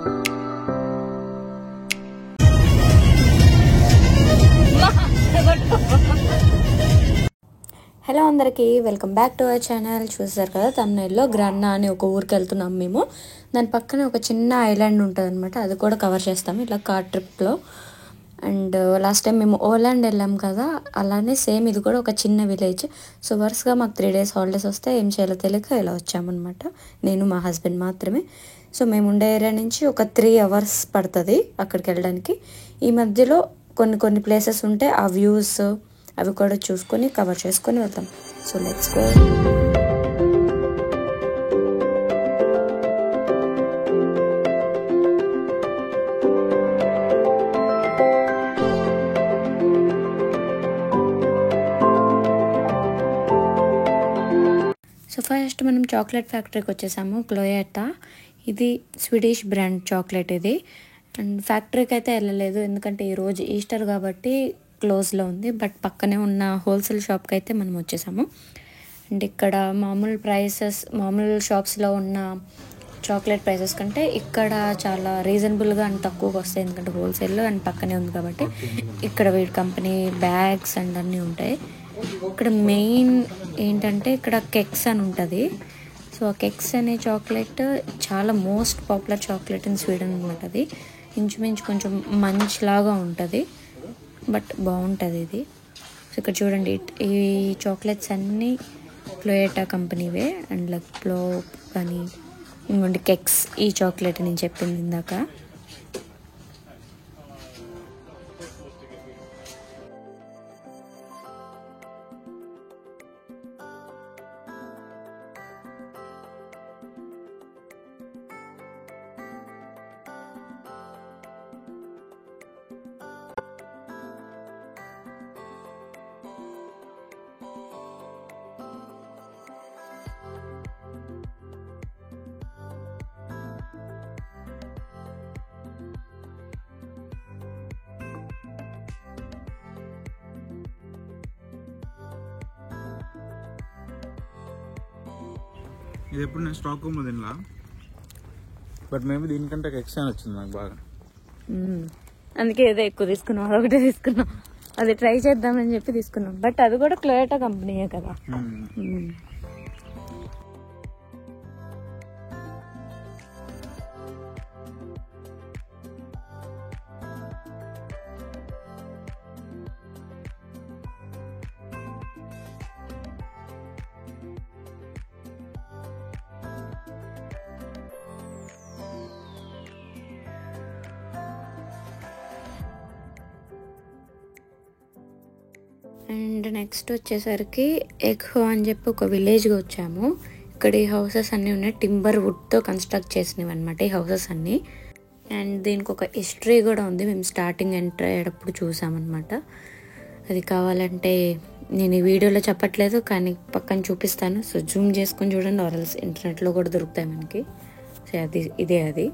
Hello అందరికీ, welcome back to our channel. చూసారు కదా తమిళనాడులో గ్రన్నా అని ఒక ఊరికి వెళ్తున్నాం మేము. దాని పక్కనే ఒక చిన్న ఐలాండ్ ఉంటుంది అనమాట, అది కూడా కవర్ చేస్తాము ఇట్లా కార్ ట్రిప్లో. అండ్ లాస్ట్ టైం మేము ఓలాండ్ వెళ్ళాం కదా, అలానే సేమ్ ఇది కూడా ఒక చిన్న విలేజ్. సో వరుసగా మాకు 3 days హాలిడేస్ వస్తే ఏం చేయాలో తెలియక ఇలా వచ్చామన్నమాట. నేను మా హస్బెండ్ మాత్రమే. సో మేము ఉండే ఏరియా నుంచి ఒక 3 hours పడుతుంది అక్కడికి వెళ్ళడానికి. ఈ మధ్యలో కొన్ని ప్లేసెస్ ఉంటే ఆ వ్యూస్ అవి కూడా చూసుకొని కవర్ చేసుకొని వెళ్తాం. So let's go. So first మనం చాక్లెట్ ఫ్యాక్టరీకి వచ్చేసాము, క్లోయటా. ఇది స్వీడిష్ బ్రాండ్ చాక్లెట్ ఇది. అండ్ ఫ్యాక్టరీకి అయితే వెళ్ళలేదు, ఎందుకంటే ఈరోజు ఈస్టర్ కాబట్టి క్లోజ్లో ఉంది. బట్ పక్కనే ఉన్న హోల్సేల్ షాప్కి అయితే మనం వచ్చేసాము. అండ్ ఇక్కడ మామూలు షాప్స్లో ఉన్న చాక్లెట్ ప్రైసెస్ కంటే ఇక్కడ చాలా రీజనబుల్గా అండ్ తక్కువగా వస్తాయి, ఎందుకంటే హోల్సేల్లో అండ్ పక్కనే ఉంది కాబట్టి. ఇక్కడ వీడి కంపెనీ బ్యాగ్స్ అండ్ అన్నీ ఉంటాయి. ఇక్కడ మెయిన్ ఏంటంటే ఇక్కడ కెక్స్ అని ఉంటుంది. సో ఆ కెక్స్ అనే చాక్లెట్ చాలా most popular chocolate in Sweden అనమాట. అది ఇంచుమించు కొంచెం మంచిలాగా ఉంటుంది, బట్ బాగుంటుంది ఇది. సో ఇక్కడ చూడండి, ఈ చాక్లెట్స్ అన్నీ క్లోయటా కంపెనీవే. అండ్ లైక్ ప్లో కానీ ఇంకోండి కెక్స్, ఈ చాక్లెట్ నేను చెప్పింది ఇందాక. ఇది ఎప్పుడు నేను స్టాక్ రూమ్లో తినలా, బట్ మేబీ దీనికంటే ఎక్స్ట్రా వచ్చింది నాకు బాగా. అందుకే ఏదో ఎక్కువ తీసుకున్నాం, అదొకటే తీసుకున్నాం. అది ట్రై చేద్దామని చెప్పి తీసుకున్నాం, బట్ అది కూడా క్లోయటా కంపెనీయే కదా. అండ్ నెక్స్ట్ వచ్చేసరికి ఎగ్హో అని చెప్పి ఒక విలేజ్కి వచ్చాము. ఇక్కడ ఈ హౌసెస్ అన్నీ ఉన్నాయి, టింబర్ వుడ్తో కన్స్ట్రక్ట్ చేసినవి అనమాట ఈ హౌసెస్ అన్నీ. అండ్ దీనికి ఒక హిస్టరీ కూడా ఉంది, మేము స్టార్టింగ్ ఎంటర్ అయ్యేటప్పుడు చూసామన్నమాట. అది కావాలంటే నేను ఈ వీడియోలో చెప్పట్లేదు, కానీ పక్కన చూపిస్తాను. సో జూమ్ చేసుకొని చూడండి, ఆర్ఎల్స్ ఇంటర్నెట్లో కూడా దొరుకుతాయి మనకి. సో ఇదే అది.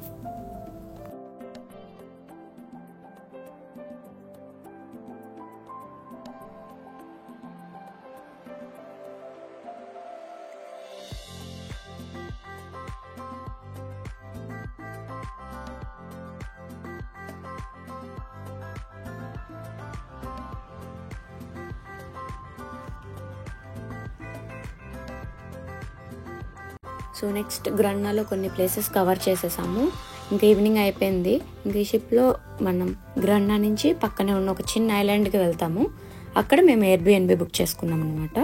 సో నెక్స్ట్ గ్రన్నాలో కొన్ని ప్లేసెస్ కవర్ చేసేసాము. ఇంకా ఈవినింగ్ అయిపోయింది. ఇంకా ఈ షిప్లో మనం గ్రన్నా నుంచి పక్కనే ఉన్న ఒక చిన్న ఐలాండ్కి వెళ్తాము. అక్కడ మేము ఎయిర్బిఎన్బి బుక్ చేసుకున్నాం అనమాట.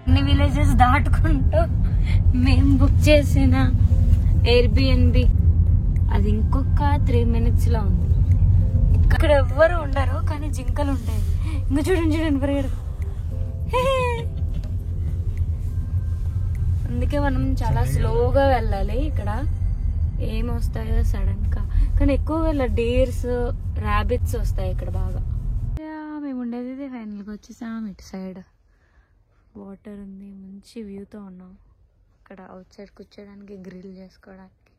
అన్ని విలేజెస్ దాటుకుంటూ మేము బుక్ చేసిన ఎయిర్బిఎన్బి అది ఇంకొక 3 minutesలో ఉంది. ఇక్కడ ఎవ్వరు ఉండరు, కానీ జింకలు ఉంటాయి. ఇంకా చూడండి పరిగెడు. అందుకే మనం చాలా స్లోగా వెళ్ళాలి. ఇక్కడ ఏమొస్తాయో సడన్ గా, కానీ ఎక్కువ డీర్స్, ర్యాబిట్స్ వస్తాయి ఇక్కడ బాగా. మేము ఉండేది ఫైనల్గా వచ్చేసాం. ఇటు సైడ్ వాటర్ ఉంది, మంచి వ్యూతో ఉన్నాం. ఇక్కడ అవుట్ సైడ్ కూర్చోడానికి, గ్రిల్ చేసుకోవడానికి.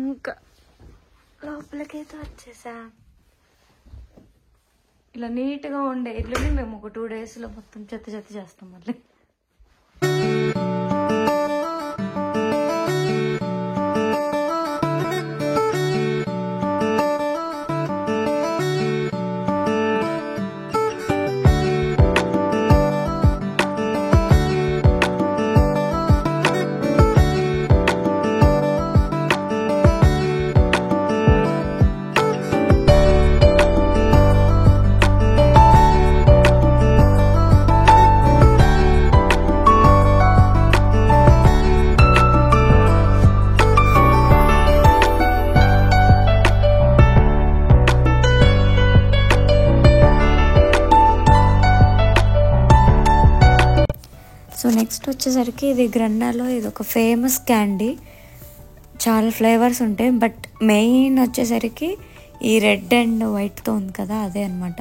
ఇంకా లోపలికైతే వచ్చేసా. ఇలా నీట్గా ఉండే ఇల్లుని మేము ఒక 2 daysలో మొత్తం చెత్త చేస్తాం మళ్ళీ. సో నెక్స్ట్ వచ్చేసరికి ఇది గ్రండాలో ఇది ఒక ఫేమస్ క్యాండీ. చాలా ఫ్లేవర్స్ ఉంటాయి, బట్ మెయిన్ వచ్చేసరికి ఈ రెడ్ అండ్ వైట్తో ఉంది కదా, అదే అనమాట.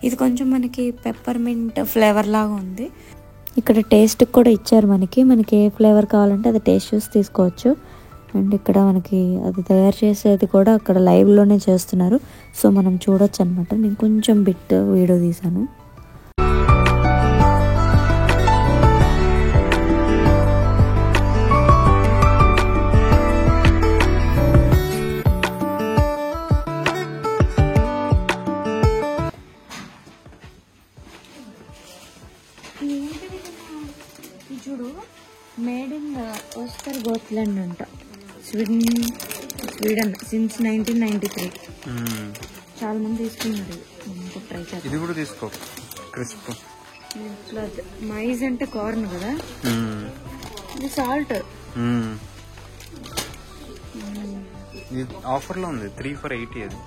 ఇది కొంచెం మనకి పెప్పర్మింట్ ఫ్లేవర్ లాగా ఉంది. ఇక్కడ టేస్ట్ కూడా ఇచ్చారు మనకి ఏ ఫ్లేవర్ కావాలంటే అది టేస్ట్ చూసి తీసుకోవచ్చు. అండ్ ఇక్కడ మనకి అది తయారు చేసేది కూడా అక్కడ లైవ్లోనే చేస్తున్నారు, సో మనం చూడొచ్చు అనమాట. నేను కొంచెం బిట్ వీడియో తీసాను. చూడు, మేడ్ ఇన్ ఓస్టర్ గోత్లాండ్ అంట, స్వీడన్ సిన్స్ 1993. చాలా మంది తీసుకున్నారు. ట్రై చేయాలి. ఇది కూడా తీసుకో, క్రిస్ప్. మైజ్ అంటే కార్న్ కదా, ఇది సాల్ట్. ఆఫర్లో ఉంది 3 for 80 అది.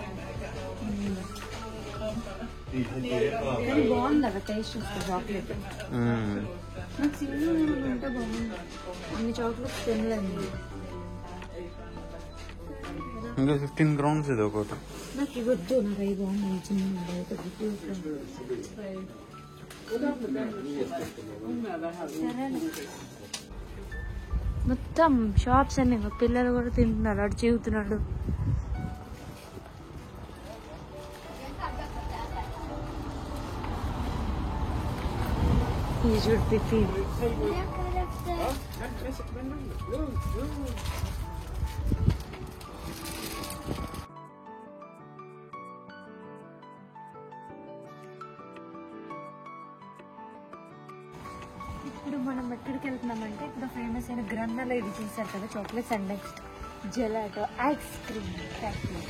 బాగుంది అక్కడ టేస్ట్ వస్తుంది. చాక్లెట్ నాకు సీజన్ ఉంటే బాగుంది. అన్ని చాక్లెట్స్ తినలేదు. ఇంకా 15 grams ఇది ఒకటి. నాకు ఇవద్దు, నాకు అవి బాగుంది. చిన్న మొత్తం షాప్స్ అన్ని, పిల్లలు కూడా తింటున్నారు. అటు చెబుతున్నాడు. You should be free. ఇప్పుడు మనం ఎక్కడికి వెళ్తున్నామంటే ఇప్పుడు ఫేమస్ అయిన గ్రంథాలు ఇది చూసారు కదా, chocolates and next gelato ice cream factory.